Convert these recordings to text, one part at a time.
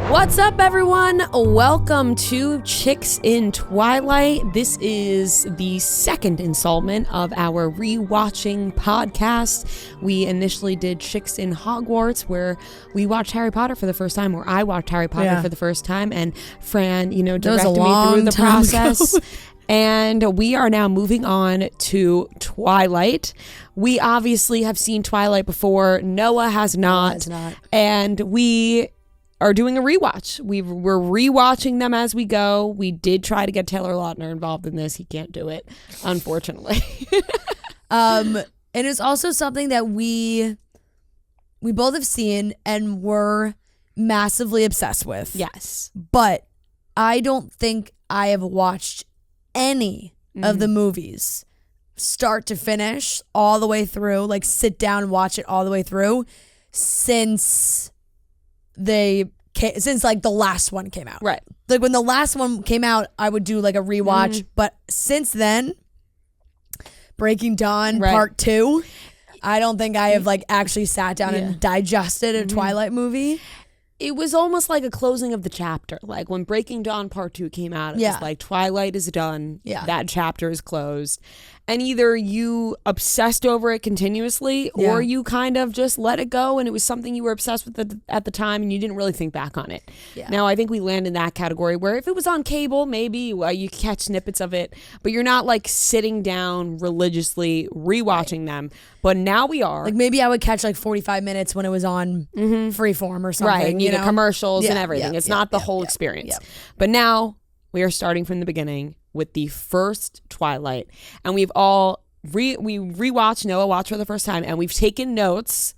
What's up, everyone? Welcome to Chicks in Twilight. This is the second installment of our Rewatching podcast. We initially did Chicks in Hogwarts, where we watched Harry Potter for the first time, or I watched Harry Potter for the first time, and Fran, directed me through the process. And we are now moving on to Twilight. We obviously have seen Twilight before. Noah has not. And we are doing a rewatch. We're rewatching them as we go. We did try to get Taylor Lautner involved in this. He can't do it, unfortunately. And it's also something that we both have seen and were massively obsessed with. Yes. But I don't think I have watched any of the movies start to finish all the way through, like sit down and watch it all the way through since like the last one came out. Right. Like when the last one came out, I would do like a rewatch. But since then, Breaking Dawn Part 2, I don't think I have like actually sat down and digested a Twilight movie. It was almost like a closing of the chapter. Like when Breaking Dawn Part 2 came out, it was like Twilight is done. Yeah. That chapter is closed. And either you obsessed over it continuously or you kind of just let it go and it was something you were obsessed with at the time and you didn't really think back on it. Yeah. Now, I think we land in that category where if it was on cable, maybe you catch snippets of it, but you're not like sitting down religiously rewatching them. But now we are. Like maybe I would catch like 45 minutes when it was on Freeform or something. Right, and the commercials and everything. It's not the whole experience. But now we are starting from the beginning with the first Twilight. And we've all we rewatched, Noah watched for the first time, and we've taken notes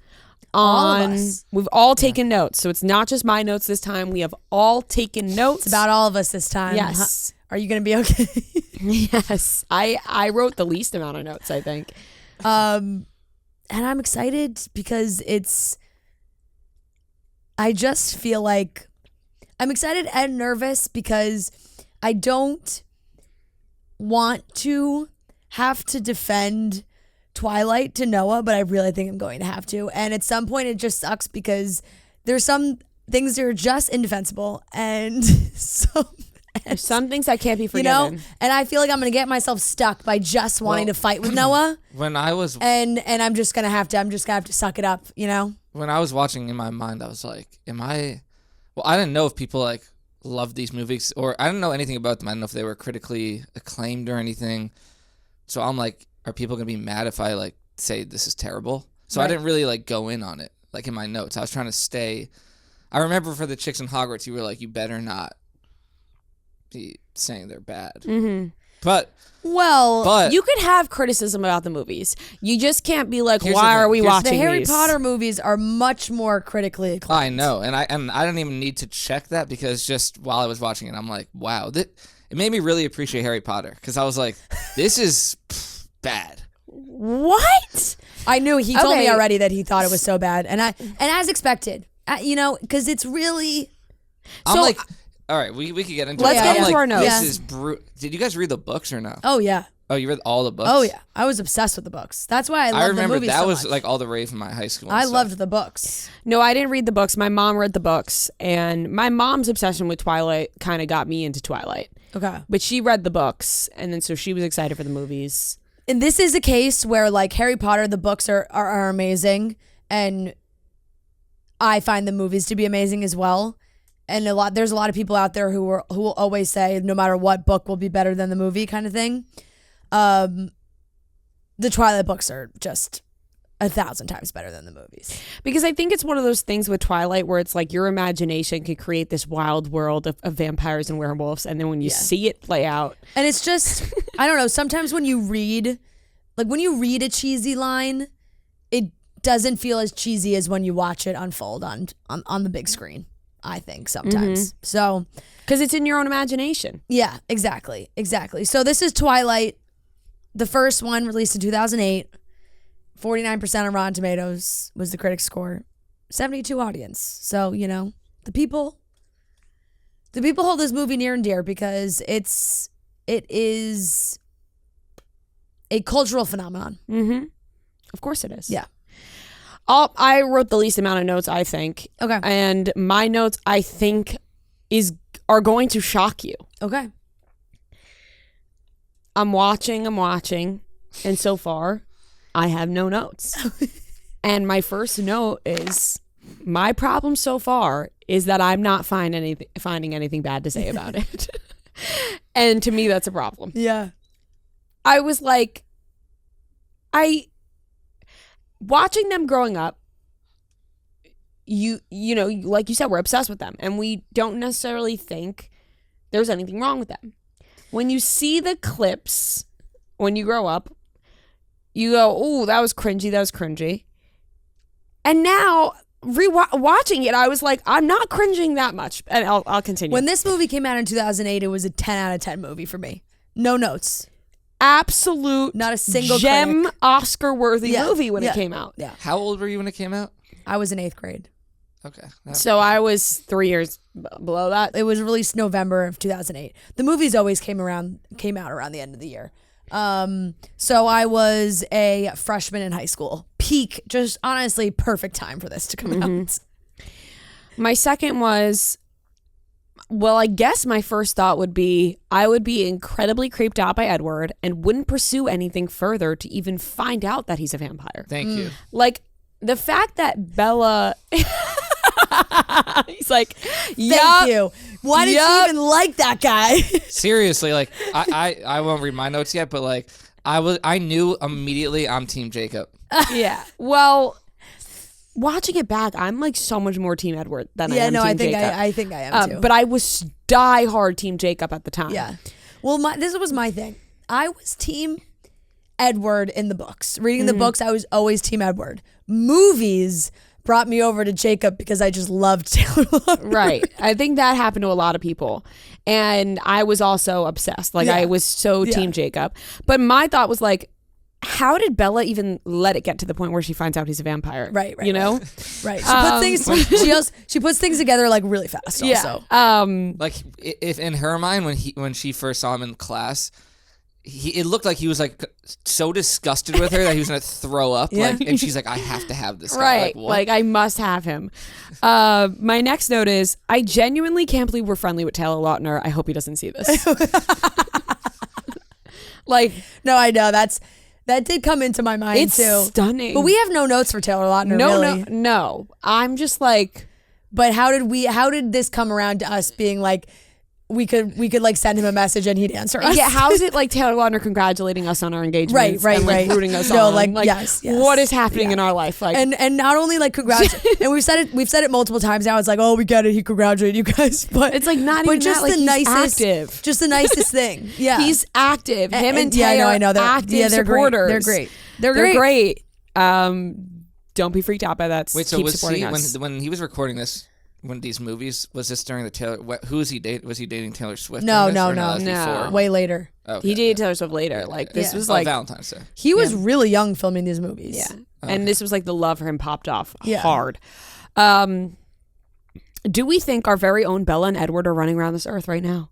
on we've all taken notes. So it's not just my notes this time. We have all taken notes. It's about all of us this time. Yes. Are you gonna be okay? Yes. I wrote the least amount of notes, I think. And I'm excited because I just feel like I'm excited and nervous because I don't want to have to defend Twilight to Noah, but I really think I'm going to have to. And at some point it just sucks because there's some things that are just indefensible and some things that can't be forgiven. And I feel like I'm going to get myself stuck by just wanting to fight with Noah. When I was and I'm just going to have to suck it up, When I was watching in my mind, I was like, I didn't know if people like love these movies or I didn't know anything about them. I don't know if they were critically acclaimed or anything. So I'm like, are people going to be mad if I like say this is terrible? So I didn't really like go in on it like in my notes. I was trying to stay. I remember for the Chicks in Hogwarts, you were like, you better not be saying they're bad. But you could have criticism about the movies. You just can't be like, why are we watching the Harry these? Potter movies are much more critically acclaimed. I know, and I don't even need to check that because just while I was watching it, I'm like, wow, it made me really appreciate Harry Potter because I was like, this is bad. What? I knew he told me already that he thought it was so bad, and as expected, because it's really. I'm like. All right, we could get into it. Let's get into our notes. This is Did you guys read the books or no? Oh, yeah. Oh, you read all the books? Oh, yeah. I was obsessed with the books. That's why I loved the movies that so was much. like all the rave in my high school. I loved the books. No, I didn't read the books. My mom read the books, and my mom's obsession with Twilight kind of got me into Twilight. Okay. But she read the books, and then so she was excited for the movies. And this is a case where, like, Harry Potter, the books are amazing, and I find the movies to be amazing as well. And there's a lot of people out there who will always say no matter what book will be better than the movie kind of thing. The Twilight books are just 1,000 times better than the movies. Because I think it's one of those things with Twilight where it's like your imagination could create this wild world of vampires and werewolves, and then when you see it play out. And it's just, I don't know, sometimes when you read a cheesy line, it doesn't feel as cheesy as when you watch it unfold on the big screen. I think sometimes. So, because it's in your own imagination. Yeah, exactly. So this is Twilight, the first one released in 2008. 49% on Rotten Tomatoes was the critic score. 72 audience. So, the people hold this movie near and dear because it is a cultural phenomenon. Of course it is. Yeah. I wrote the least amount of notes, I think. Okay. And my notes, I think, are going to shock you. Okay. I'm watching, and so far, I have no notes. And my first note is, my problem so far is that I'm not finding anything bad to say about it. And to me, that's a problem. Yeah. I was like, watching them growing up, you know, like you said, we're obsessed with them, and we don't necessarily think there's anything wrong with them. When you see the clips, when you grow up, you go, "Oh, that was cringy." And now, watching it, I was like, I'm not cringing that much. And I'll continue. When this movie came out in 2008, it was a 10 out of 10 movie for me. No notes. Absolute, not a single gem, critic. Oscar-worthy movie when it came out. Yeah. How old were you when it came out? I was in 8th grade. Okay. So I was 3 years below that. It was released November of 2008. The movies always came out around the end of the year. So I was a freshman in high school. Peak, just honestly perfect time for this to come out. My second was, well, I guess my first thought would be I would be incredibly creeped out by Edward and wouldn't pursue anything further to even find out that he's a vampire. Thank you. Like, the fact that Bella... He's like, Thank you. Why did you even like that guy? Seriously, like, I won't read my notes yet, but like, I knew immediately I'm Team Jacob. Yeah. Well, watching it back, I'm like so much more Team Edward than I am Team Jacob. I think I am too. But I was die hard Team Jacob at the time. Yeah. Well, this was my thing. I was Team Edward in the books. Reading the books, I was always Team Edward. Movies brought me over to Jacob because I just loved Taylor Lautner. Right. I think that happened to a lot of people. And I was also obsessed. Like, I was so Team Jacob. But my thought was like, how did Bella even let it get to the point where she finds out he's a vampire? Right. You know? Right. She puts things together like really fast. Also. Like, if in her mind, when she first saw him in class, it looked like he was like so disgusted with her that he was gonna throw up. Yeah. Like, and she's like, I have to have this guy. Right. Like, what? Like, I must have him. My next note is, I genuinely can't believe we're friendly with Taylor Lautner. I hope he doesn't see this. Like, no, I know that did come into my mind it's too. Stunning. But we have no notes for Taylor Lautner. really. No. I'm just like, But how did this come around to us being like, we could like send him a message and he'd answer us? yeah, how is it like Taylor Lautner congratulating us on our engagement? Right, and like right. rooting us No, on? like, yes. What is happening in our life? Like, and not only like congratulate, and we've said it multiple times now. It's like, oh, we get it. He congratulated you guys, but it's like not even just that, like, the he's nicest, active. just the nicest thing. Yeah, he's active. Him and yeah, Taylor, I know. They're active they're supporters. great. They're great. Don't be freaked out by that. Wait, so Keep was supporting he us. when he was recording this? When these movies, was this during the Taylor? Who was he dating? Was he dating Taylor Swift? No. That was No. before? Way later. Okay, He dated Taylor Swift later. Like, this was like Valentine's Day. He was really young filming these movies. Yeah. And this was like the love for him popped off hard. Do we think our very own Bella and Edward are running around this earth right now?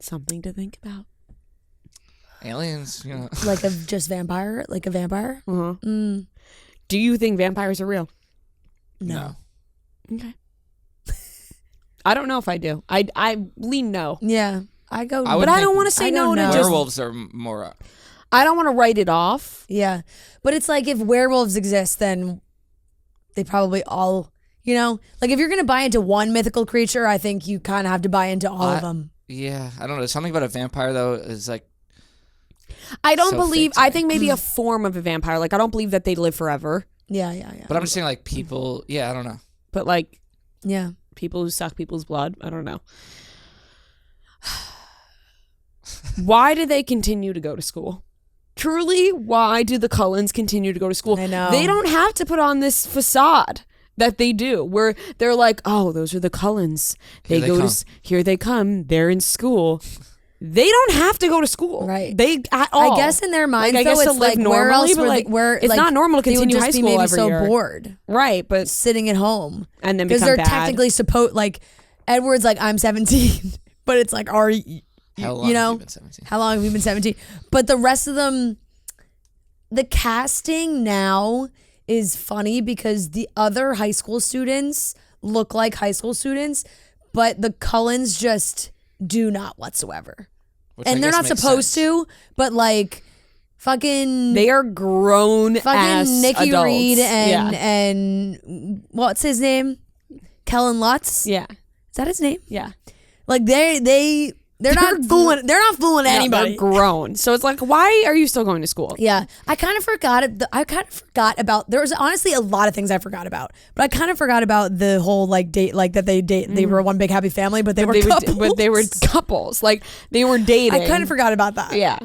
Something to think about. Aliens, you know. Like a vampire? Uh-huh. Do you think vampires are real? No. Okay. I don't know if I do. I lean no. Yeah. I go, I would but I think don't want to say no to just. werewolves are more. I don't want to write it off. Yeah. But it's like, if werewolves exist, then they probably all, you know, like if you're going to buy into one mythical creature, I think you kind of have to buy into all of them. Yeah, I don't know. Something about a vampire though is like. I don't so believe. fake to I me. think maybe a form of a vampire. Like, I don't believe that they live forever. Yeah. But I'm just saying, like, people. Yeah, I don't know. But like, Yeah. people who suck people's blood. I don't know. Why do they continue to go to school? Truly, why do the Cullens continue to go to school? I know. They don't have to put on this facade that they do, where they're like, oh, those are the Cullens. Here they come. They're in school. They don't have to go to school, Right. They at all. I guess in their minds, I guess though, to it's live like, normally, where else but were like, they, where it's like, not normal to they would continue just high be school maybe every so year. bored Right, but sitting at home and then because become they're bad. technically supposed, like, Edward's like, I'm 17, but it's like, are you, How long you know, have you been 17? how long have you been 17? But the rest of them, the casting now is funny because the other high school students look like high school students, but the Cullens just do not whatsoever. Which I And they're guess not makes supposed sense. to, but like fucking They are grown fucking ass Nikki adults. Reed yeah. and what's his name? Kellen Lutz. Yeah. Is that his name? Yeah. Like they're not fooling anybody. They're grown. So it's like, why are you still going to school? Yeah, I kind of forgot. About. There was honestly a lot of things I forgot about, but I kind of forgot about the whole like date, like that they date. They were one big happy family, but they were couples. But they were couples. Like they were dating. I kind of forgot about that. Yeah.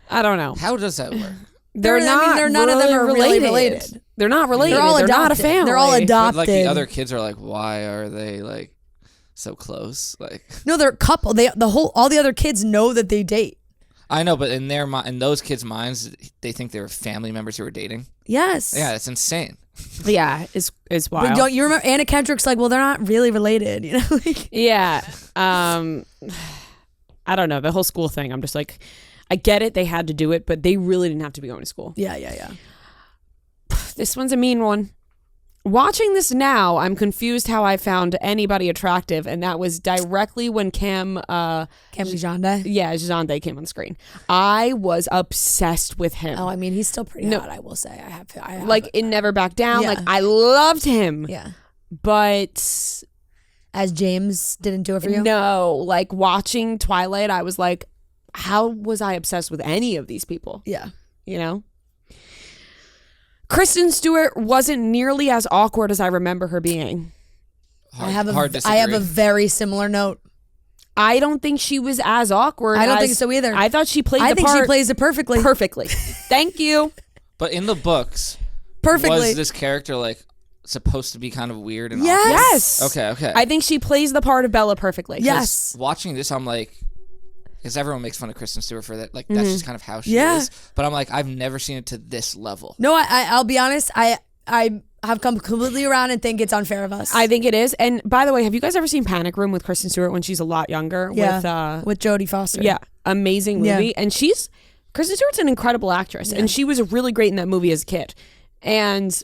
I don't know. How does that work? They're not. None of them are really related. They're not related. They're all They're adopted. not a family. They're all But adopted. like the other kids are like, why are they like so close? Like, No, they're a couple. All the other kids know that they date. I know, but in their in those kids' minds, they think they were family members who were dating. Yes. Yeah, it's insane. Yeah, it's wild. But don't you remember Anna Kendrick's like, well, they're not really related, you know? Like, Yeah. I don't know. The whole school thing. I'm just like, I get it. They had to do it, but they really didn't have to be going to school. yeah. This one's a mean one. Watching this now, I'm confused how I found anybody attractive, and that was directly when Cam Jonda. Jande came on screen. I was obsessed with him. Oh, I mean, he's still pretty hot, I will say. I have like it never backed down. Yeah. Like I loved him. Yeah. But As James didn't do it for you? no, like watching Twilight, I was like, how was I obsessed with any of these people? Yeah. You know? Kristen Stewart wasn't nearly as awkward as I remember her being. Hard, I have disagree. a very similar note. I don't think she was as awkward. I don't as- think so either. I thought she played I the think part she plays it perfectly. perfectly. Thank you. But in the books, Perfectly. was this character like supposed to be kind of weird and Yes. awkward? Okay. I think she plays the part of Bella perfectly. Yes. Watching this, I'm like, because everyone makes fun of Kristen Stewart for that. Like, that's just kind of how she Yeah. is. But I'm like, I've never seen it to this level. No, I'll be honest. I have come completely around and think it's unfair of us. I think it is. And by the way, have you guys ever seen Panic Room with Kristen Stewart when she's a lot younger? with Jodie Foster. Yeah, amazing movie. Yeah. And Kristen Stewart's an incredible actress, and she was really great in that movie as a kid. And,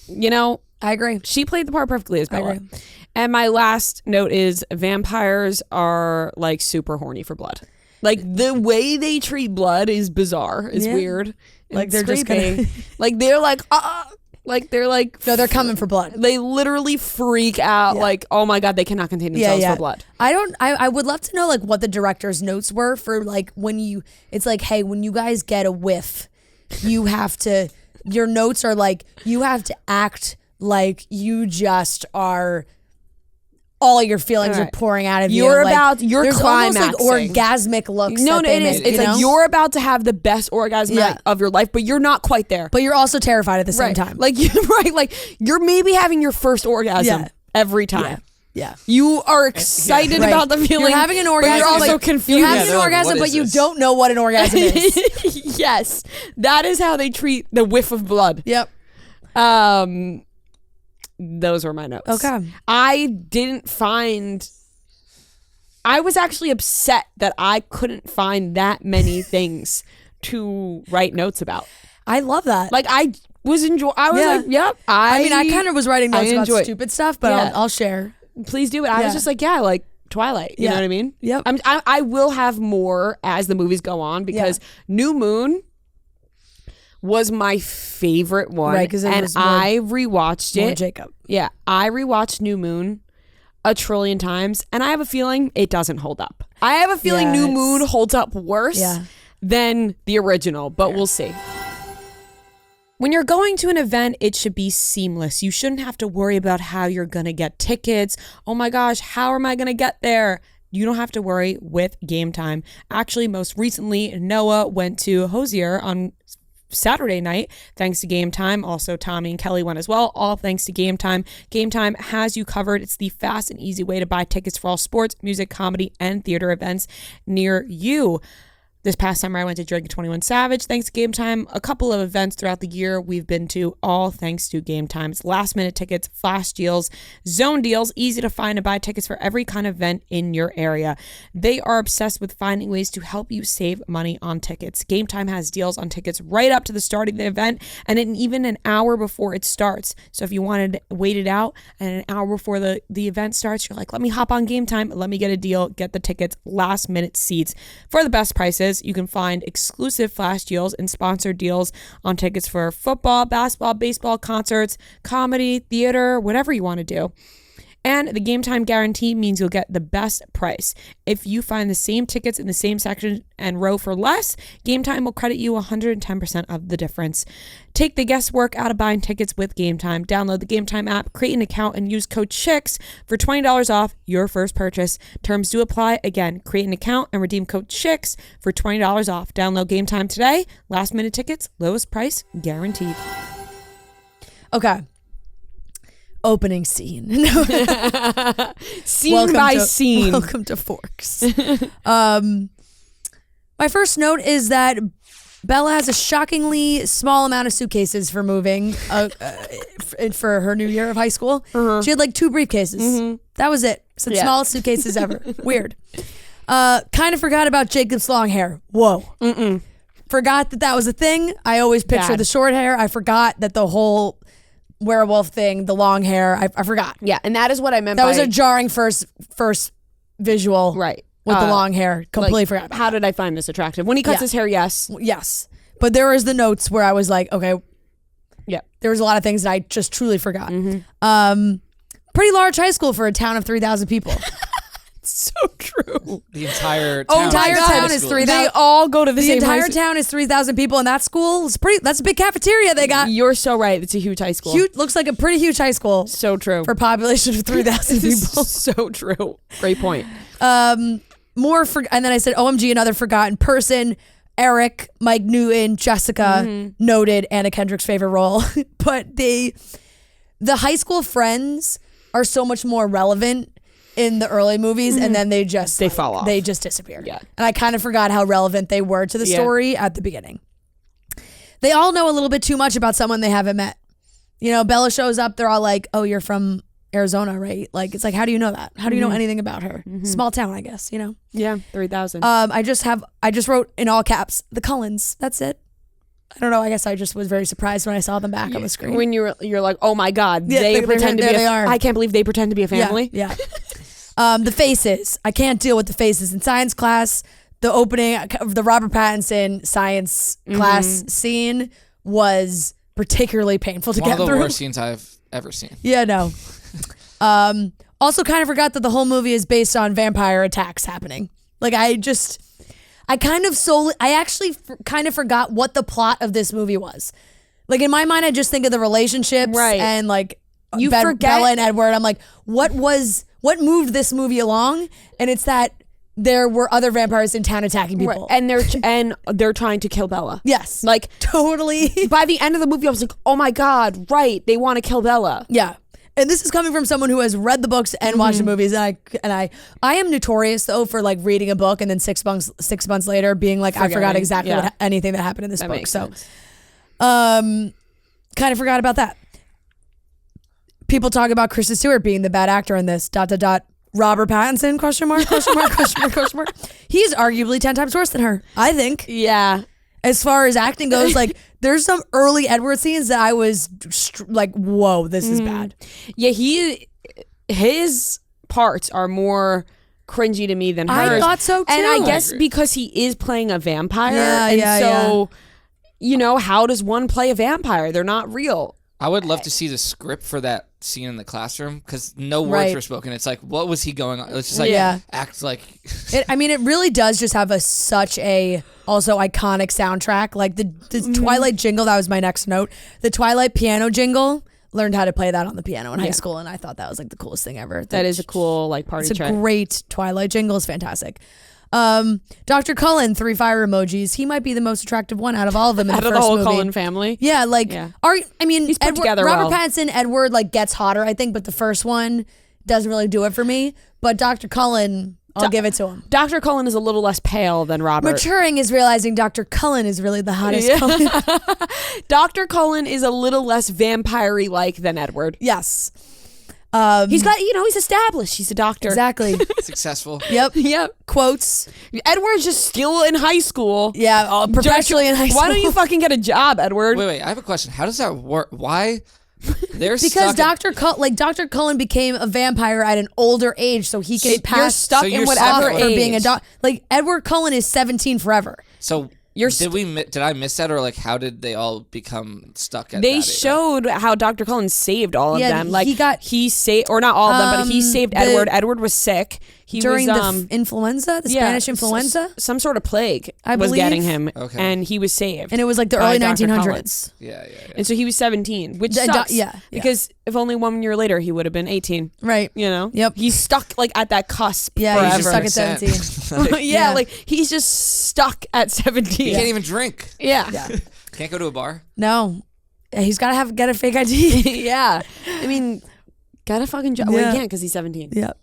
you know, I agree. she played the part perfectly as Bella. agree. And my last note is vampires are like super horny for blood. Like the way they treat blood is bizarre. It's Yeah. weird. Like, It's they're just creepy. gonna- like they're like like they're like No, they're coming for blood. they literally freak out. Yeah. Like, oh my god, they cannot contain themselves for blood. I would love to know like what the director's notes were for like it's like, hey, when you guys get a whiff, you have to, your notes are like, you have to act like you just are, all your feelings All are right. pouring out of you. You're Like, about- you're there's almost like climaxing. orgasmic looks. No, that no, they it is. make, It's you like know? you're about to have the best orgasm Yeah. of your life, but you're not quite there. but you're also terrified at the same right. time. Like right, like you're maybe having your first orgasm Yeah. every time. yeah. You are excited Right. about the feeling. You're having an but orgasm. you're also like, confused. You're having they're an like, orgasm, what but is you this? don't know what an orgasm is. Yes, that is how they treat the whiff of blood. Yep. Those were my notes. Okay. I was actually upset that I couldn't find that many things to write notes about. I love that. Like I was Yeah. like, yep. I mean, I kind of was writing notes about enjoy it. stupid stuff, but Yeah. I'll share. please do it. I Yeah. was just like, yeah, like Twilight. You Yeah. know what I mean? Yep. I will have more as the movies go on because New Moon was my favorite one. Right, 'cause it and was more- I rewatched More it. Jacob. Yeah, I rewatched New Moon a trillion times, and I have a feeling it doesn't hold up. I have a feeling Yeah, New it's- Moon holds up worse Yeah. than the original, but we'll see. When you're going to an event, it should be seamless. You shouldn't have to worry about how you're going to get tickets. Oh my gosh, how am I going to get there? You don't have to worry with Game Time. Actually, most recently, Noah went to Hosier on Saturday night, thanks to Game Time. Also, Tommy and Kelly went as well, all thanks to Game Time. Game Time has you covered. It's the fast and easy way to buy tickets for all sports, music, comedy, and theater events near you. This past summer, I went to Drink 21 Savage, thanks to Game Time. A couple of events throughout the year we've been to, all thanks to Game Time's last-minute tickets, flash deals, zone deals, easy to find and buy tickets for every kind of event in your area. They are obsessed with finding ways to help you save money on tickets. Game Time has deals on tickets right up to the start of the event and even an hour before it starts. So if you wanted to wait it out and an hour before the event starts, you're like, let me hop on Game Time, let me get a deal, get the tickets, last-minute seats for the best prices. You can find exclusive flash deals and sponsored deals on tickets for football, basketball, baseball, concerts, comedy, theater, whatever you want to do. And the Game Time guarantee means you'll get the best price. If you find the same tickets in the same section and row for less, Game Time will credit you 110% of the difference. Take the guesswork out of buying tickets with Game Time. Download the Game Time app, create an account, and use code CHICKS for $20 off your first purchase. Terms do apply. Again, create an account and redeem code CHICKS for $20 off. Download Game Time today. Last minute tickets, lowest price guaranteed. Okay. Opening scene. Scene by scene. Welcome to Forks. My first note is that Bella has a shockingly small amount of suitcases for moving for her new year of high school. She had like 2 briefcases. That was it. It's the smallest suitcases ever. Weird. Kind of forgot about Jacob's long hair. Whoa. Forgot that was a thing. I always picture the short hair. I forgot that the whole werewolf thing, the long hair, I forgot. Yeah, and that is what I meant that by... was a jarring first visual. Right. With the long hair. Completely forgot about how did I find this attractive? When he cuts his hair, yes. Yes. But there was the notes where I was like, okay. Yeah. There was a lot of things that I just truly forgot. Pretty large high school for a town of 3,000 people. So true. The entire town. Entire town is 3,000. They all go to the same entire town is 3,000 people, and that school is that's a big cafeteria they got. You're so right. It's a huge high school. Looks like a pretty huge high school. So true. For a population of 3,000 people. So true. Great point. And then I said, OMG, another forgotten person. Eric, Mike Newton, Jessica, noted Anna Kendrick's favorite role. But the high school friends are so much more relevant in the early movies, and then they fall off. They just disappear. Yeah. And I kind of forgot how relevant they were to the story at the beginning. They all know a little bit too much about someone they haven't met. You know, Bella shows up, they're all like, oh, you're from Arizona, right? Like, it's like, how do you know that? How do you know anything about her? Small town, I guess, you know? Yeah, 3,000. I just wrote in all caps, the Cullens. That's it. I don't know. I guess I just was very surprised when I saw them back on the screen. When you're like, oh my God, Yeah, they pretend to be they are. I can't believe they pretend to be a family. Yeah. The faces. I can't deal with the faces in science class. The opening of the Robert Pattinson science class scene was particularly painful to get through. One of the worst scenes I've ever seen. Yeah, no. Also kind of forgot that the whole movie is based on vampire attacks happening. Like I actually kind of forgot what the plot of this movie was. Like in my mind, I just think of the relationships and like you forget Bella and Edward. I'm like, what moved this movie along? And it's that there were other vampires in town attacking people. Right. And they're trying to kill Bella. Yes. Like totally. By the end of the movie, I was like, oh my God, right. They want to kill Bella. Yeah. And this is coming from someone who has read the books and watched the movies. And I am notorious though for like reading a book and then 6 months later being like, I forgot exactly anything that happened in this book. So, kind of forgot about that. People talk about Kristen Stewart being the bad actor in this. ... Robert Pattinson ? He's arguably 10 times worse than her, I think. Yeah. As far as acting goes, like there's some early Edward scenes that I was like, whoa, this is bad. Yeah, his parts are more cringy to me than hers. I thought so too. And I guess because he is playing a vampire. You know, how does one play a vampire? They're not real. I would love to see the script for that scene in the classroom because no words were spoken. It's like, what was he going on? It's just like, act like. It really does just have such a also iconic soundtrack. Like the Twilight jingle, that was my next note. The Twilight piano jingle, learned how to play that on the piano in high school, and I thought that was like the coolest thing ever. That is a cool like party trick. It's a great Twilight jingle. It's fantastic. Dr. Cullen, 3 fire emojis. He might be the most attractive one out of all of them in the first movie. Out of the whole Cullen family. Yeah, like, he's put together Robert well. Pattinson, Edward, like, gets hotter, I think, but the first one doesn't really do it for me. But Dr. Cullen, I'll give it to him. Dr. Cullen is a little less pale than Robert. Maturing is realizing Dr. Cullen is really the hottest Cullen. Dr. Cullen is a little less vampire-y like than Edward. Yes. He's got, he's established. He's a doctor. Exactly. Successful. Yep. Yep. Quotes. Edward's just still in high school. Yeah. Perpetually in high school. Why don't you fucking get a job, Edward? Wait. I have a question. How does that work? Why? Because Dr. Cullen became a vampire at an older age, so he can pass. You're stuck in whatever age. For being a like Edward Cullen is 17 forever. So did I miss that, or like how did they all become stuck at? They that showed how Dr. Cullen saved all of them. Like he saved, or not all of them, but he saved Edward. Edward was sick. He during was, the influenza, the Spanish influenza, some sort of plague I was believe. getting him, Okay. and he was saved. And it was like the by early Dr. 1900s. Yeah. And so he was 17, which sucks. Because if only 1 year later he would have been 18. Right. Yep. He's stuck like at that cusp. Yeah, forever. he's just stuck at 17. yeah, like he's just stuck at 17. He can't even drink. Yeah. Can't go to a bar. No, he's got to get a fake ID. Yeah. I mean, got a fucking job. Well, he can't because he's 17. Yep.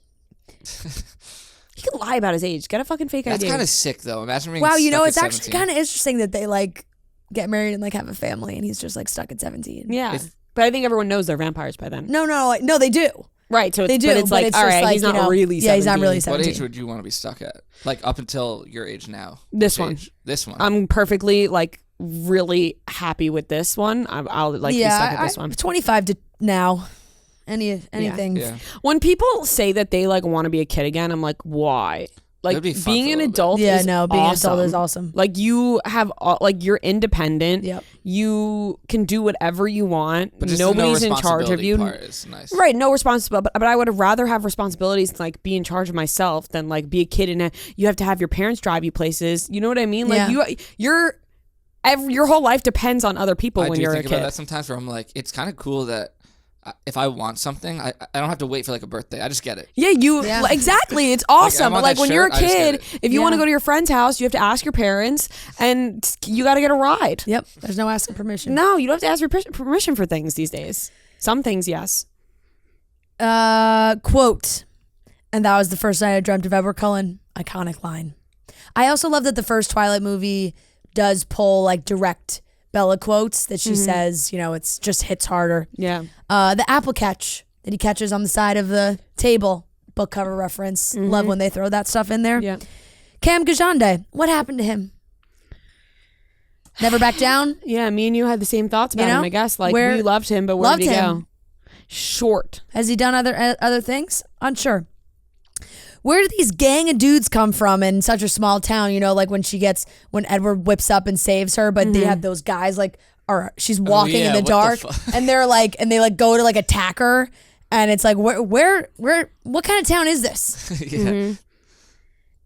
He could lie about his age. Get a fucking fake That's ID. kind of sick, though. Imagine being Wow, stuck it's at actually 17. kind of interesting that they like get married and like have a family, and he's just like stuck at 17. Yeah. But I think everyone knows they're vampires by then. No, they do. Right. So They do. But it's like, all right, he's not really 17. Yeah, he's not really What 17. age would you want to be stuck at? Like up until your age now? This Which one. age? This one. I'm perfectly like really happy with this one. I'll like be stuck at this one. 25 to now. Anything. Yeah. When people say that they like want to be a kid again, I'm like, why? Like That'd be fun being for a an little bit. adult Yeah, is no, being an awesome. adult is awesome. Like you have like you're independent. Yep. You can do whatever you want. But just Nobody's the no in charge of you. Part is nice. Right, no responsibility. But I would rather have responsibilities and like be in charge of myself than like be a kid and you have to have your parents drive you places. You know what I mean? Like your whole life depends on other people when you're a kid. I think about that sometimes where I'm like, it's kind of cool that if I want something, I don't have to wait for like a birthday. I just get it. Yeah, exactly. It's awesome. want Like that when shirt, you're a I just get kid, it. if you want to go to your friend's house, you have to ask your parents and you got to get a ride. Yep. There's no asking permission. No, you don't have to ask your permission for things these days. Some things, yes. Quote, and that was the first night I dreamt of Edward Cullen. Iconic line. I also love that the first Twilight movie does pull like direct Bella quotes that she says, it's just hits harder. Yeah. The apple catch that he catches on the side of the table, book cover reference. Love when they throw that stuff in there. Yeah. Cam Gajande, what happened to him? Never back down? Yeah, me and you had the same thoughts about him, I guess. Like, we loved him, but where did he go? Short. Has he done other things? Unsure. Where do these gang of dudes come from in such a small town? Like when Edward whips up and saves her, but they have those guys she's walking in the dark and they're like, and they like go to like attack her. And it's like, where, what kind of town is this? Yeah.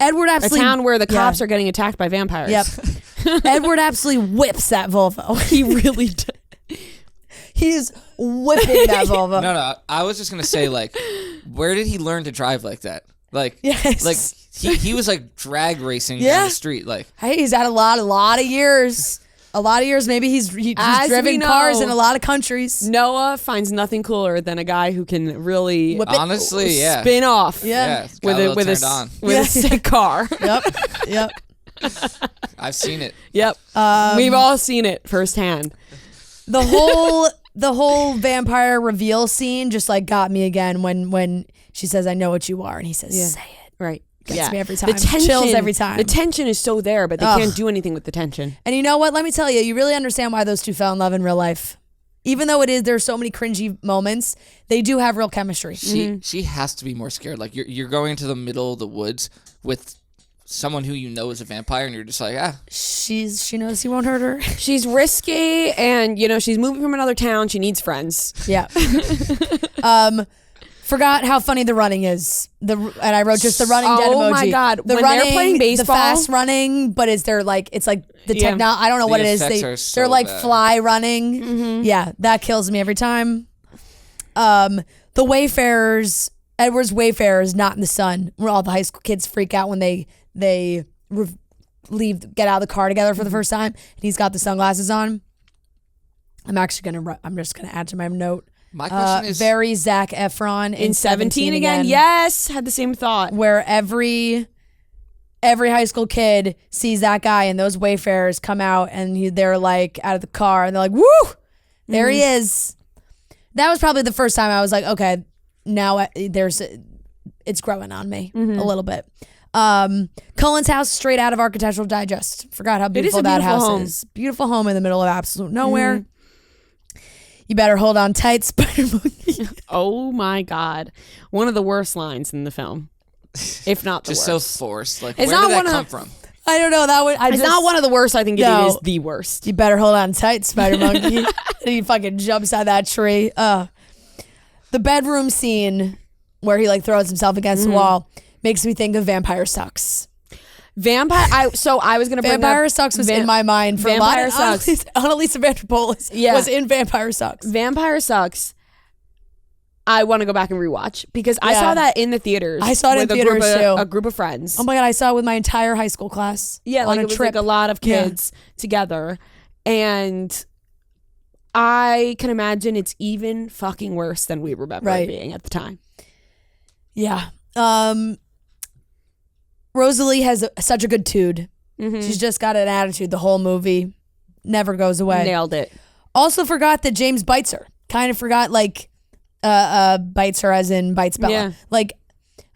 Edward absolutely. A town where the cops are getting attacked by vampires. Yep. Edward absolutely whips that Volvo. He really does. He's whipping that Volvo. No, I was just gonna say like, where did he learn to drive like that? Like, Yes. like he was like drag racing down the street. Like, Hey, he's had a lot of years. A lot of years. Maybe he's As driven we know, cars in a lot of countries. Noah finds nothing cooler than a guy who can really Whip it. honestly, yeah. spin off Yeah. with a sick car. Yep. I've seen it. Yep. We've all seen it firsthand. The whole vampire reveal scene just like got me again when she says, "I know what you are," and he says, "Say it." Right. Gets me every time. The tension, Chills every time. The tension is so there, but they can't do anything with the tension. And you know what? Let me tell you, you really understand why those two fell in love in real life. Even though there's so many cringy moments, they do have real chemistry. She has to be more scared. Like you're going into the middle of the woods with someone who you know is a vampire, and you're just like, She knows he won't hurt her. She's risky, and she's moving from another town. She needs friends. Yeah. Forgot how funny the running is. And I wrote just the running dead emoji. Oh my God. The When running, they're playing baseball. the fast running, but it's like the technology. I don't know what it is. effects are so They're like bad. fly running. Yeah, that kills me every time. The Wayfarers, Edward's Wayfarer is not in the sun. Where all the high school kids freak out when they get out of the car together for the first time, and he's got the sunglasses on. I'm just gonna add to my note. My question is very Zac Efron in 17 again. Yes, had the same thought. Where every high school kid sees that guy and those Wayfarers come out and they're like out of the car and they're like, woo, there he is. That was probably the first time I was like, okay, now it's growing on me a little bit. Cullen's house, straight out of Architectural Digest. Forgot how beautiful that house is. Beautiful home in the middle of absolute nowhere. You better hold on tight, Spider Monkey. Oh my God. One of the worst lines in the film. If not the just worst. So forced. Like, it's where not did that one come of, from? I don't know. It's not one of the worst. I think it is the worst. You better hold on tight, Spider Monkey. And he fucking jumps out of that tree. The bedroom scene where he like throws himself against the wall makes me think of Vampire Sucks. I was gonna bring Vampire up, Sucks was in my mind for Vampire a lot. Sucks. Annalisa Vanderpolis was in Vampire Sucks. Vampire Sucks. I want to go back and rewatch because I saw that in the theaters. I saw it in theaters too. A group of friends. Oh my God, I saw it with my entire high school class. Yeah, on like a it was trip. like a lot of kids together, and I can imagine it's even fucking worse than we remember it being at the time. Yeah. Rosalie has such a good tude. She's just got an attitude the whole movie. Never goes away. Nailed it. Also forgot that James bites her. Kind of forgot bites her as in bites Bella. Yeah. Like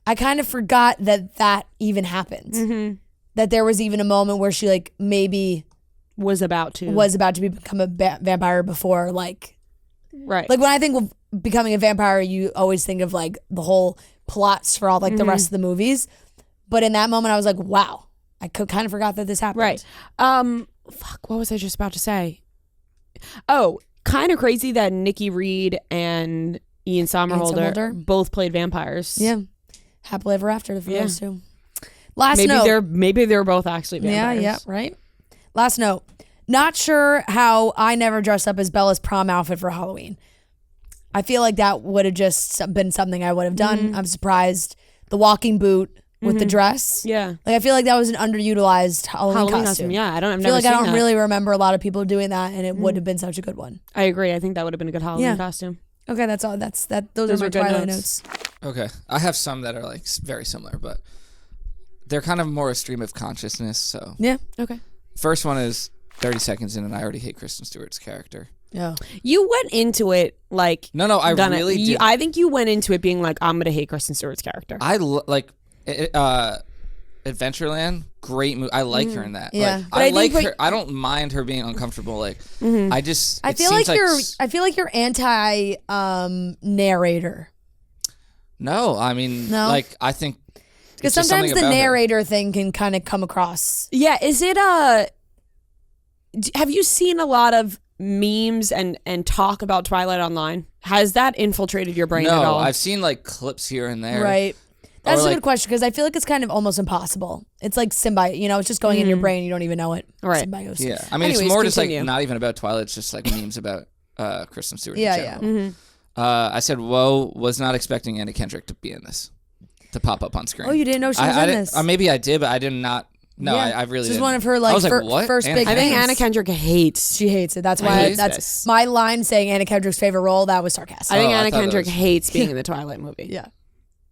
I kind of forgot that even happened. That there was even a moment where she like maybe was about to become a vampire before like right. Like when I think of becoming a vampire, you always think of like the whole plots for all like the rest of the movies. But in that moment, I was like, wow, I kind of forgot that this happened. Right. Fuck, what was I just about to say? Oh, kind of crazy that Nikki Reed and Ian Somerhalder both played vampires. Yeah. Happily ever after for those two. Last note. Maybe they were both actually vampires. Yeah, right. Last note. Not sure how I never dressed up as Bella's prom outfit for Halloween. I feel like that would have just been something I would have done. I'm surprised. The walking boot with the dress. Yeah. Like I feel like that was an underutilized Halloween costume. Yeah, I feel like I don't really remember a lot of people doing that, and it would have been such a good one. I agree. I think that would have been a good Halloween costume. Okay, that's all. Those are my Twilight notes. Okay, I have some that are like very similar, but they're kind of more a stream of consciousness. So yeah, okay. First one is 30 seconds in, and I already hate Kristen Stewart's character. Yeah, you went into it like no, I really did. I think you went into it being like, I'm gonna hate Kristen Stewart's character. Adventureland, great movie. I like her in that. Yeah, like, I like her. I don't mind her being uncomfortable. Like I feel like you're anti narrator. No, I mean, like I think because sometimes the narrator thing can kind of come across. Yeah, is it have you seen a lot of memes and talk about Twilight online? Has that infiltrated your brain at all? No, I've seen like clips here and there. Right. That's a good question because I feel like it's kind of almost impossible. It's like symbiote, it's just going in your brain. You don't even know it. Right. Symbiosis. Yeah. I mean, it's more just like not even about Twilight. It's just like memes about Kristen Stewart. Yeah. I said, whoa, was not expecting Anna Kendrick to be in this, to pop up on screen. Oh, you didn't know she was in this? Maybe I did, but I did not. No, I really didn't. She's one of her like, what? first big I think things. Anna Kendrick hates. She hates it. That's why that's my line saying Anna Kendrick's favorite role. That was sarcastic. I think Anna Kendrick hates being in the Twilight movie. Yeah.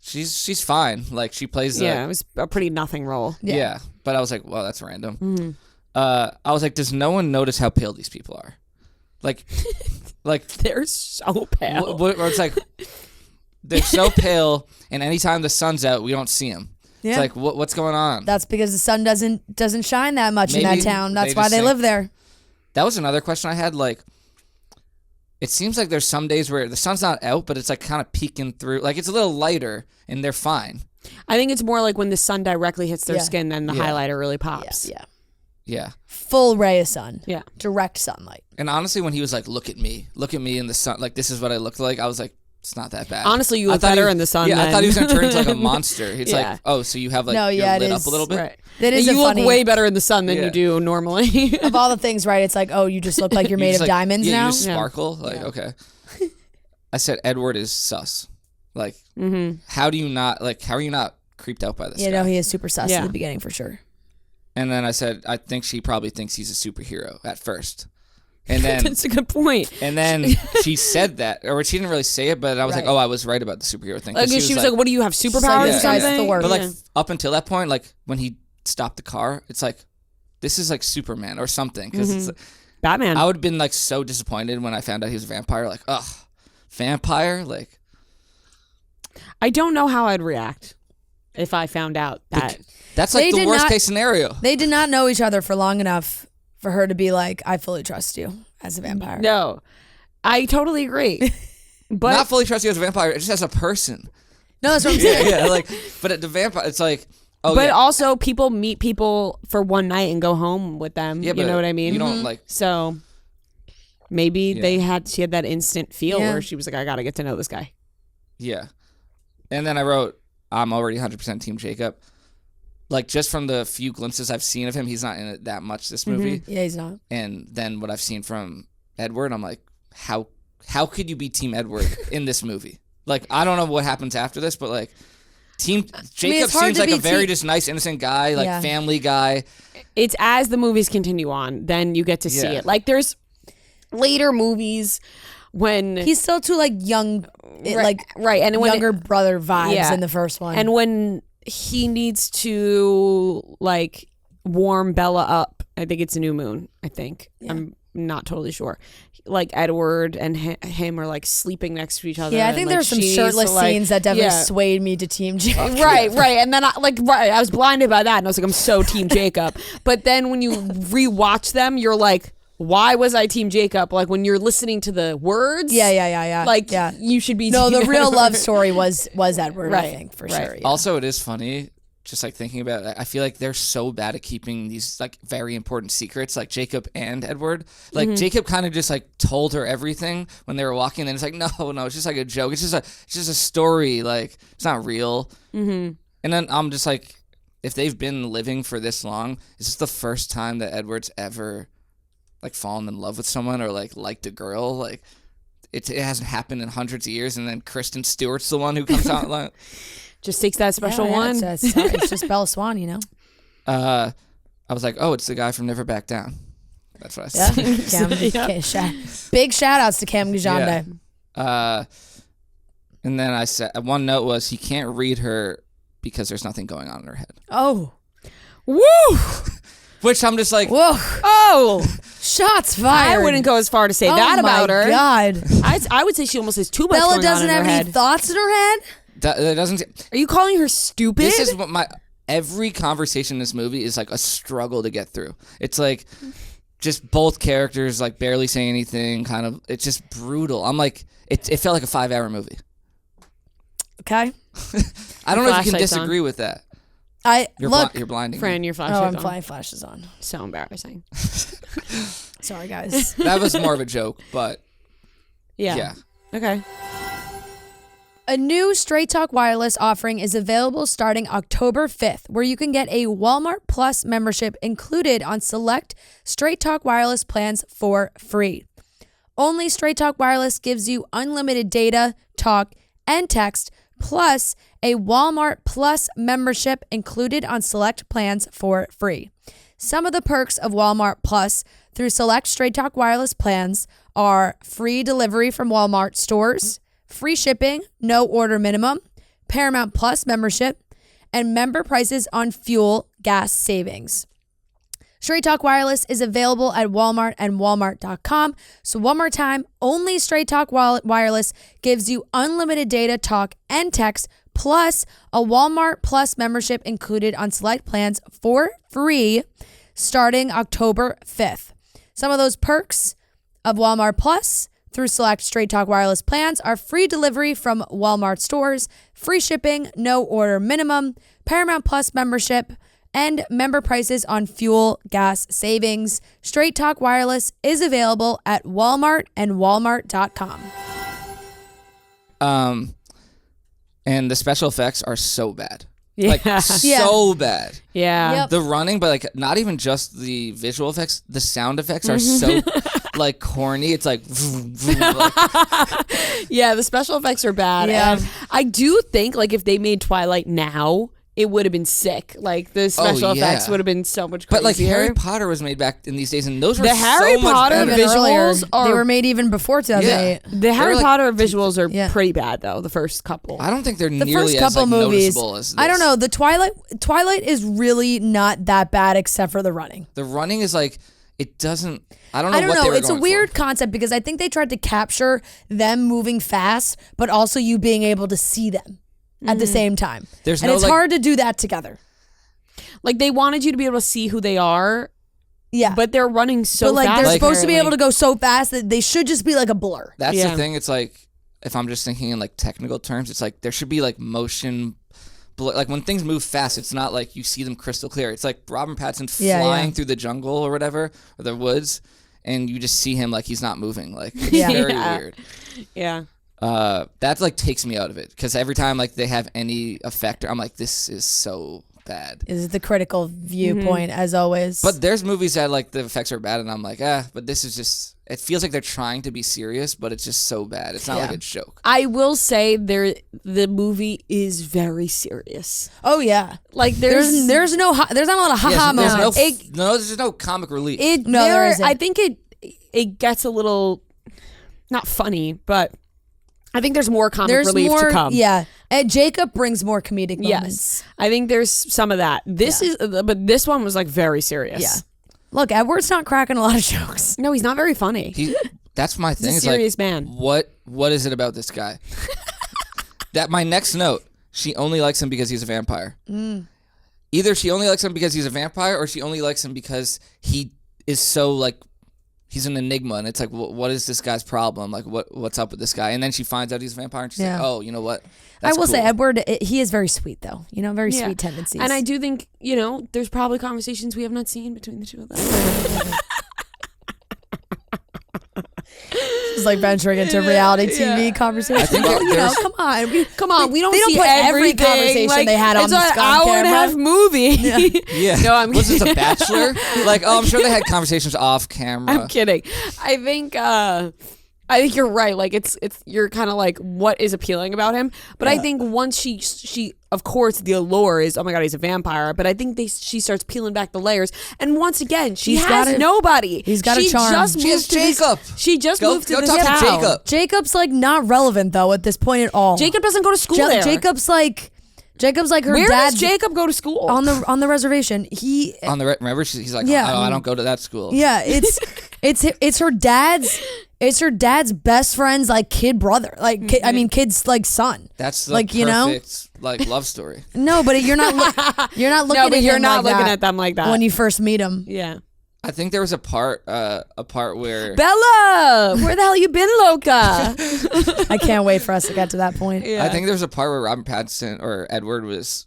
She's fine. Like she plays. It was a pretty nothing role. Yeah, but I was like, well, that's random. I was like, does no one notice how pale these people are? Like they're so pale. It's like they're so pale, and anytime the sun's out, we don't see them. Yeah. It's like what's going on? That's because the sun doesn't shine that much in that town. That's why they live there. That was another question I had. Like, it seems like there's some days where the sun's not out, but it's like kind of peeking through. Like it's a little lighter, and they're fine. I think it's more like when the sun directly hits their skin, then the highlighter really pops. Yeah. Full ray of sun. Yeah. Direct sunlight. And honestly, when he was like, look at me in the sun, like this is what I looked like, I was like, it's not that bad. Honestly, you look better in the sun. Yeah, then. I thought he was going to turn into like a monster. It's like, oh, so you have like you're lit up a little bit? Right. That is you look way better in the sun than you do normally. Of all the things, right? It's like, oh, you just look like you're made of diamonds now? You just sparkle. Like, okay. I said, Edward is sus. Like, how are you not creeped out by this guy? No, he is super sus in the beginning for sure. And then I said, I think she probably thinks he's a superhero at first. And then That's a good point. And then she said that, or she didn't really say it, but I was like, oh, I was right about the superhero thing. Like, she was like, what do you have, superpowers or this something? guy's the worst. But like up until that point, like when he stopped the car, it's like, this is like Superman or something. Because it's Batman. I would have been like so disappointed when I found out he was a vampire. Like, ugh, vampire? Like, I don't know how I'd react if I found out that. that's like the worst case scenario. They did not know each other for long enough for her to be like, I fully trust you as a vampire. No, I totally agree. But Not fully trust you as a vampire, just as a person. No, that's what I'm saying. Yeah, like, but at the vampire, it's like, oh, but yeah. also people meet people for one night and go home with them. Yeah, you know what I mean? You don't like. So maybe she had that instant feel where she was like, I got to get to know this guy. Yeah. And then I wrote, I'm already 100% Team Jacob. Like, just from the few glimpses I've seen of him, he's not in it that much this movie. Yeah, he's not. And then what I've seen from Edward, I'm like, how could you be Team Edward in this movie? Like, I don't know what happens after this, but like, Team Jacob seems like a very just nice, innocent guy, like family guy. It's as the movies continue on, then you get to see it. Like, there's later movies when he's still too like young, right, and when younger brother vibes in the first one, and when he needs to like warm Bella up. I think it's a new moon. I think I'm not totally sure. Like Edward and him are like sleeping next to each other. Yeah, I think there's some shirtless scenes that definitely swayed me to Team Jacob. Right. And then I was blinded by that, and I was like, I'm so Team Jacob. But then when you rewatch them, you're like, why was I Team Jacob? Like when you're listening to the words. Yeah. Like you should be. No, Team the real Edward. love story was Edward. Right. I think for sure. Yeah. Also, it is funny. Just like thinking about it, I feel like they're so bad at keeping these like very important secrets, like Jacob and Edward. Like Jacob kind of just like told her everything when they were walking, and it's like, no, it's just like a joke. It's just a story. Like it's not real. Mm-hmm. And then I'm just like, if they've been living for this long, is this the first time that Edward's ever like fallen in love with someone or like liked a girl? Like it hasn't happened in hundreds of years, and then Kristen Stewart's the one who comes out like. Just takes that special one. It's just Bella Swan, you know. I was like, oh, it's the guy from Never Back Down. That's what I said. Big shout outs to Cam Gujande. Yeah. And then I said, one note was he can't read her because there's nothing going on in her head. Oh, woo! Which I'm just like, whoa! Oh, shots fired. I wouldn't go as far to say that about her. Oh my God! I would say she almost has too much Bella going on doesn't in have her any head. thoughts in her head. that doesn't. Are you calling her stupid? This is what every conversation in this movie is like a struggle to get through. It's like just both characters like barely saying anything. Kind of, it's just brutal. I'm like, it felt like a 5-hour movie. Okay. I don't know if you can disagree with that. You're blinding. Fran, me. your flashlight's on. My flash is on. So embarrassing. Sorry, guys. That was more of a joke, but yeah. Okay. A new Straight Talk Wireless offering is available starting October 5th, where you can get a Walmart Plus membership included on select Straight Talk Wireless plans for free. Only Straight Talk Wireless gives you unlimited data, talk, and text, plus a Walmart Plus membership included on select plans for free. Some of the perks of Walmart Plus through select Straight Talk Wireless plans are free delivery from Walmart stores, free shipping, no order minimum, Paramount Plus membership, and member prices on fuel gas savings. Straight Talk Wireless is available at Walmart and Walmart.com. So one more time, only Straight Talk Wireless gives you unlimited data, talk, and text, plus a Walmart Plus membership included on select plans for free starting October 5th. Some of those perks of Walmart Plus through select Straight Talk Wireless plans are free delivery from Walmart stores, free shipping, no order minimum, Paramount Plus membership, and member prices on fuel gas savings. Straight Talk Wireless is available at Walmart and Walmart.com. And the special effects are so bad. Yeah. Like, so bad. Yeah. Yep. The running, but like not even just the visual effects, the sound effects are so like corny. It's like, like Yeah, the special effects are bad. Yeah. And I do think like if they made Twilight now, it would have been sick. Like the special effects would have been so much crazier. But like Harry Potter was made back in these days, and those were the Harry so much Potter better. visuals are they were made even before 2008. the Harry like- Potter visuals are pretty bad though. The first couple. I don't think they're The nearly first as couple like, movies, noticeable as this. I don't know. The Twilight is really not that bad except for the running. The running is like it doesn't. I don't know. I don't what know. They were It's a going weird for. concept because I think they tried to capture them moving fast, but also you being able to see them at the same time. There's and no, it's like- hard to do that together. Like they wanted you to be able to see who they are, Yeah, but they're running so but like fast. they're supposed to be able to apparently. go so fast that they should just be like a blur. That's Yeah. the thing. It's like if I'm just thinking in like technical terms, it's like there should be like motion. Like when things move fast, it's not like you see them crystal clear. It's like Robert Pattinson flying through the jungle or whatever, or the woods, and you just see him like he's not moving. Like it's very weird. Yeah. That like takes me out of it because every time like they have any effect, I'm like, this is so bad. Is the critical viewpoint as always. But there's movies that like the effects are bad, and I'm like, but this is just. It feels like they're trying to be serious, but it's just so bad. It's not like a joke. I will say the movie is very serious. oh yeah, Like there's not a lot of haha There's moments. there's no comic relief. No, there isn't. I think it gets a little not funny, but I think there's more comic There's relief more. to come. Yeah, Jacob brings more comedic moments. Yes, I think there's some of that. But this one was like very serious. Yeah. Look, Edward's not cracking a lot of jokes. No, he's not very funny. That's my thing. He's a It's serious like, man. What is it about this guy? That my next note. She only likes him because he's a vampire. Either she only likes him because he's a vampire, or she only likes him because he is so like he's an enigma, and it's like, what is this guy's problem? Like, what's up with this guy? And then she finds out he's a vampire, and she's like, oh, you know what? That's I will say, cool. Edward, he is very sweet, though. You know, very sweet tendencies. And I do think, there's probably conversations we have not seen between the two of them. It's like venturing into reality TV conversation. I think Well, there's- come on. We don't They don't see put every everything. conversation Like, they had on it's the an scum hour and a camera. half movie. Yeah. No, I'm Was this a Bachelor? Like, I'm sure they had conversations off camera. I'm kidding. I think you're right. Like it's you're kind of like what is appealing about him. But I think once she of course the allure is, oh my god, he's a vampire. But I think she starts peeling back the layers. And once again, she He's has got a- nobody. he's got a she charm. Just She has moved to this- Jacob. She just moved to Go this talk to town. Jacob. Jacob's like not relevant, though, at this point at all. Jacob doesn't go to school there. Jacob's like her Where dad does Jacob go to school? on the reservation. He On the remember, he's like, Yeah. I don't go to that school. Yeah, it's her dad's best friend's like kid brother, like kid's like son. That's the Like, perfect you know? like love story. No, but you're not looking no, at but you're him not like looking that at them like that. when you first meet him. yeah. I think there was a part where Bella, where the hell you been, Loca? I can't wait for us to get to that point. Yeah. I think there was a part where Robert Pattinson or Edward was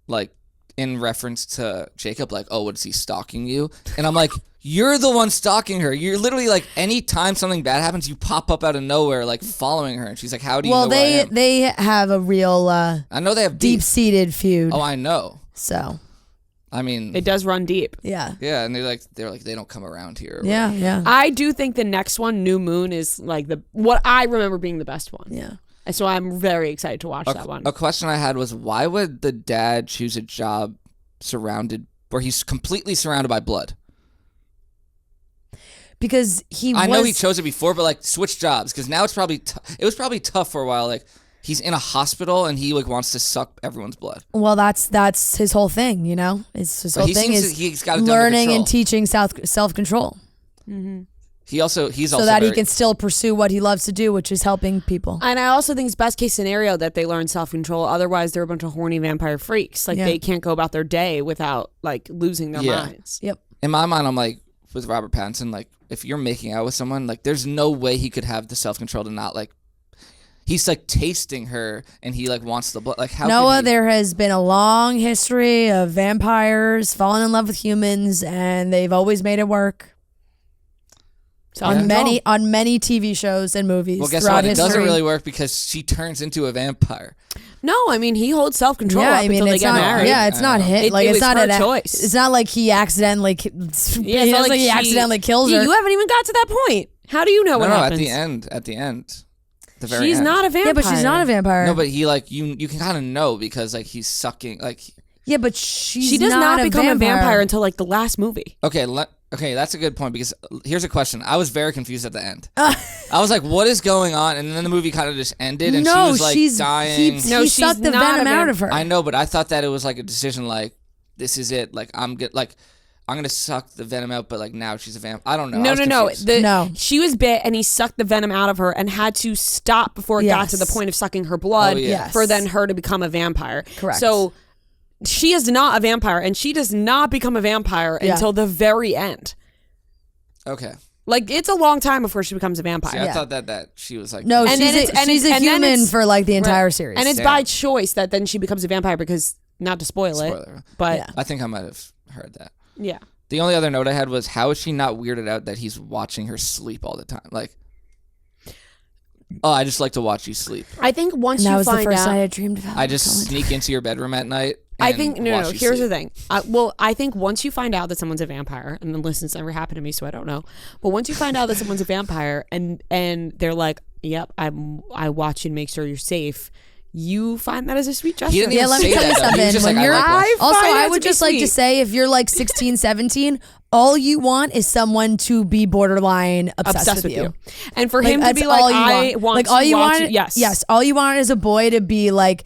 like in reference to Jacob, like, oh, what is he stalking you? And I'm like, you're the one stalking her. You're literally like, anytime something bad happens, you pop up out of nowhere, like following her. And she's like, how do you know where I am? they have a real I know they have deep-seated feud. Oh, I know. So I mean, It does run deep. yeah, yeah, and they're like, they don't come around here. or yeah, whatever. yeah, I do think the next one, New Moon, is like what I remember being the best one. yeah. And so I'm very excited to watch that one. A question I had was, why would the dad choose a job where he's completely surrounded by blood? Because I know he chose it before, but like switch jobs because now it's probably it was probably tough for a while. Like he's in a hospital and he like wants to suck everyone's blood. Well, that's his whole thing, you know. His But whole he thing seems is to- he's got it under learning control. and teaching self control, He's also so that he can still pursue what he loves to do, which is helping people. And I also think it's best case scenario that they learn self-control. Otherwise, they're a bunch of horny vampire freaks. Like Yeah. they can't go about their day without like losing their Yeah. minds. Yep. In my mind, I'm like with Robert Pattinson, like if you're making out with someone, like there's no way he could have the self control to not like. He's like tasting her, and he like wants the blood. Like how? Noah, could he- there has been a long history of vampires falling in love with humans, and they've always made it work on many TV shows and movies. Well, guess throughout what? It history. doesn't really work because she turns into a vampire. No, I mean he holds self-control Yeah, up I mean until they it's get not. married. Yeah, it's not hit. It- Like it it's was not her an. choice. It's not like he accidentally. Yeah, it's it's not not like he she- accidentally kills Yeah, her. you haven't even got to that point. How do you know what No, happens? at the end, the very She's end. not a vampire. Yeah, but she's not a vampire. No, but he like you can kind of know because like he's sucking like Yeah, but she does not become a vampire until like the last movie. Okay, that's a good point because here's a question. I was very confused at the end. I was like, what is going on? And then the movie kind of just ended and she was like dying. He sucked the venom out of her. I know, but I thought that it was like a decision like, this is it. Like, I'm going to suck the venom out, but like now she's a vampire. I don't know. No. She was bit and he sucked the venom out of her and had to stop before it got to the point of sucking her blood for then her to become a vampire. Correct. So she is not a vampire and she does not become a vampire until the very end. Okay. Like, it's a long time before she becomes a vampire. See, I thought that she was like... No, she's a human for like the entire series. And it's by choice that then she becomes a vampire because, not to spoil it, but... I think I might have heard that. Yeah. The only other note I had was, how is she not weirded out that he's watching her sleep all the time? Like, oh, I just like to watch you sleep. I think once you find out... That was the first night I dreamed about I just sneak into your bedroom at night. I think no. Here's the thing. I think once you find out that someone's a vampire, and then listen, it's never happened to me, so I don't know. But once you find out that someone's a vampire, and they're like, "Yep, I watch you and make sure you're safe," you find that as a sweet gesture. Let me tell you something. When you're I would just like to say, if you're like 16, 17, all you want is someone to be borderline obsessed with you. And for him to be like, I want all you want want, yes, all you want is a boy to be like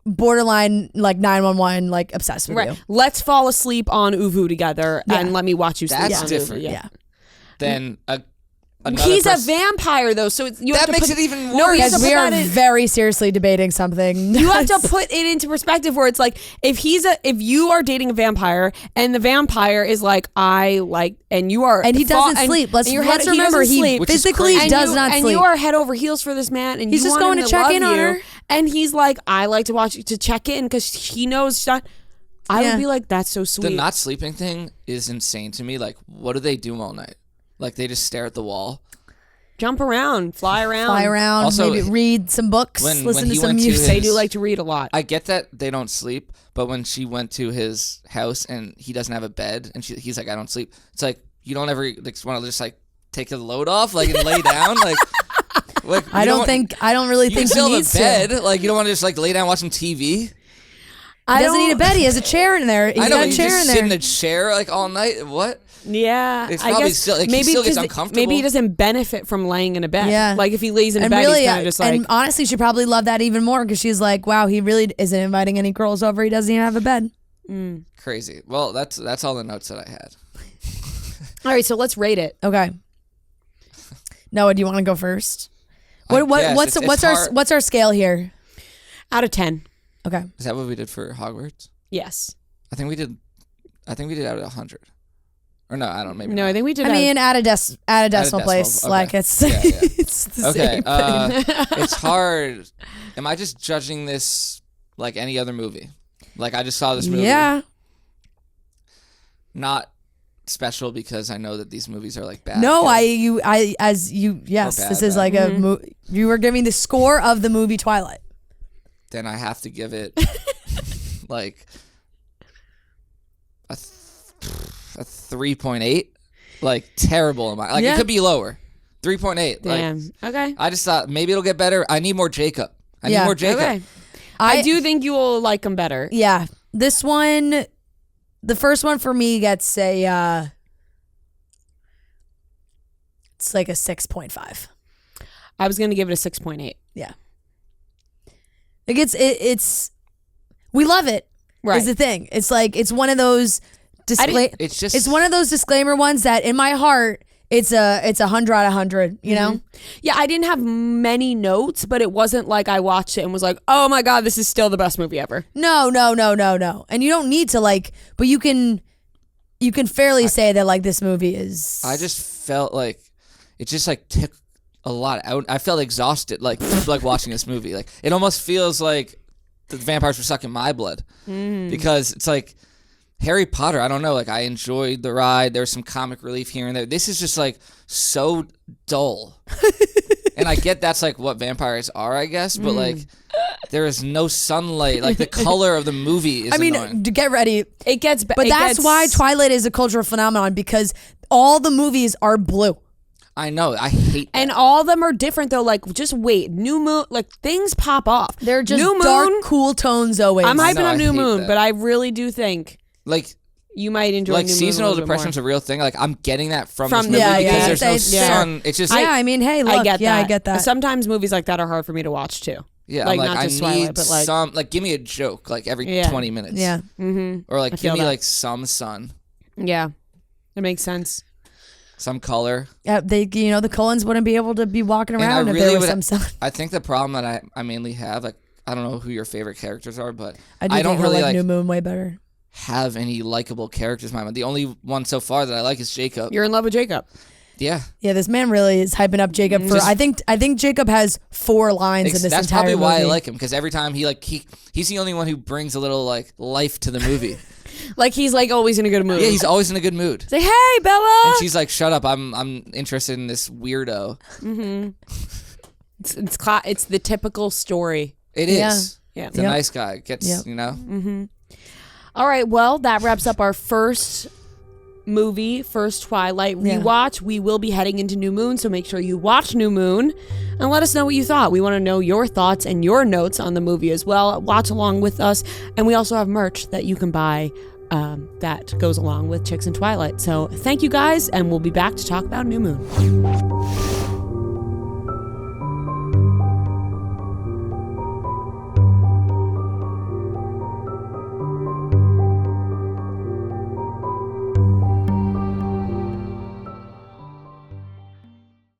borderline, like 911, like obsessed with you. Let's fall asleep on Uvu together and let me watch you sleep. That's on different. Uvu. Then he's a vampire though, so that makes it even worse. No, because we are very seriously debating something. You have to put it into perspective where it's like, if you are dating a vampire and the vampire is like, and you are, and he doesn't sleep. Let's remember, he physically does not sleep. And you are head over heels for this man, and he's just going to check in on her. And he's like, I like to watch you to check in because he knows. I would be like, that's so sweet. The not sleeping thing is insane to me. Like, what do they do all night? Like, they just stare at the wall, jump around, fly around, also, maybe read some books, listen to some music. They do like to read a lot. I get that they don't sleep, but when she went to his house and he doesn't have a bed, and he's like, I don't sleep. It's like, you don't ever want to just like take the load off, like, and lay down, like I don't really think he needs a bed. Like, you don't want to just like lay down and watch some TV. He doesn't need a bed. He has a chair in there. He's got a chair in there. Sit in a chair like all night. What? Yeah, it's probably still like, he still gets uncomfortable. Maybe he doesn't benefit from laying in a bed. Yeah, like if he lays in a bed, he's kind of just like. And honestly, she probably loved that even more because she's like, "Wow, he really isn't inviting any girls over. He doesn't even have a bed." Crazy. Well, that's all the notes that I had. All right, so let's rate it. Okay. Noah, do you want to go first? What's our scale here? Out of 10. Okay. Is that what we did for Hogwarts? Yes. I think we did out of 100. Or no, I don't. Maybe. No, not. I think we did. I mean, at a decimal place, okay. like it's it's the same thing. It's hard. Am I just judging this like any other movie? Like, I just saw this movie. Yeah. Not special because I know that these movies are like bad. No, this is like a you were giving the score of the movie Twilight. Then I have to give it like a 3.8. Like, terrible. Like, it could be lower. 3.8. Damn. Like, okay. I just thought maybe it'll get better. I need more Jacob. I need more Jacob. Okay. I do think you will like him better. Yeah. This one, the first one for me gets it's like a 6.5. I was going to give it a 6.8. Yeah. Like it's we love it. Right. Is the thing. It's like, it's one of those it's one of those disclaimer ones that in my heart it's a 100 out of 100, you know? Yeah, I didn't have many notes, but it wasn't like I watched it and was like, oh my God, this is still the best movie ever. No. And you don't need to but you can fairly say that like this movie is. I just felt like it just like took a lot out. I felt exhausted like watching this movie. Like, it almost feels like the vampires were sucking my blood because it's like Harry Potter. I don't know. Like, I enjoyed the ride. There was some comic relief here and there. This is just like so dull. And I get that's like what vampires are, I guess, but like there is no sunlight. Like, the color of the movie is annoying. Get ready. It gets But that's why Twilight is a cultural phenomenon, because all the movies are blue. I know. I hate that. And all of them are different though. Like, just wait. New Moon, like things pop off. They're just New Moon, dark, cool tones always. I'm hyping know, on I New hate Moon, that. but I really do think like you might enjoy New Moon seasonal a little bit depression's more. a real thing. Like I'm getting that from From this movie the- because yeah, there's no it's- sun. It's just I mean, hey, look, I get yeah, that. I get that. Sometimes movies like that are hard for me to watch too. yeah. like, I'm like not I just Twilight, need but, like- some give me a joke like every Yeah. 20 minutes. Yeah. Or like feel give me that. like some sun, Yeah, it makes sense. some color. They, the Cullens wouldn't be able to be walking And I around if really there was would- some sun. I think the problem that I mainly have, like, I don't know who your favorite characters are, but I do don't think really I like like New Moon way better. have any likable characters in my mind. The only one so far that I like is Jacob. You're in love with Jacob. Yeah. Yeah, this man really is hyping up Jacob for. Just- I think Jacob has 4 lines in this That's entire probably movie. why I like him, because every time he's the only one who brings a little like life to the movie. Like he's like always in a good mood. Yeah, he's always in a good mood. Say, hey, Bella. And she's like, "Shut up! I'm interested in this weirdo." It's the typical story. It Yeah. is. Yeah. It's a nice guy. Gets Yep. All right, well, that wraps up our first Twilight rewatch. We will be heading into New Moon, so make sure you watch New Moon and let us know what you thought. We want to know your thoughts and your notes on the movie as well. Watch along with us, and we also have merch that you can buy that goes along with Chicks in Twilight. So thank you guys, and we'll be back to talk about New Moon.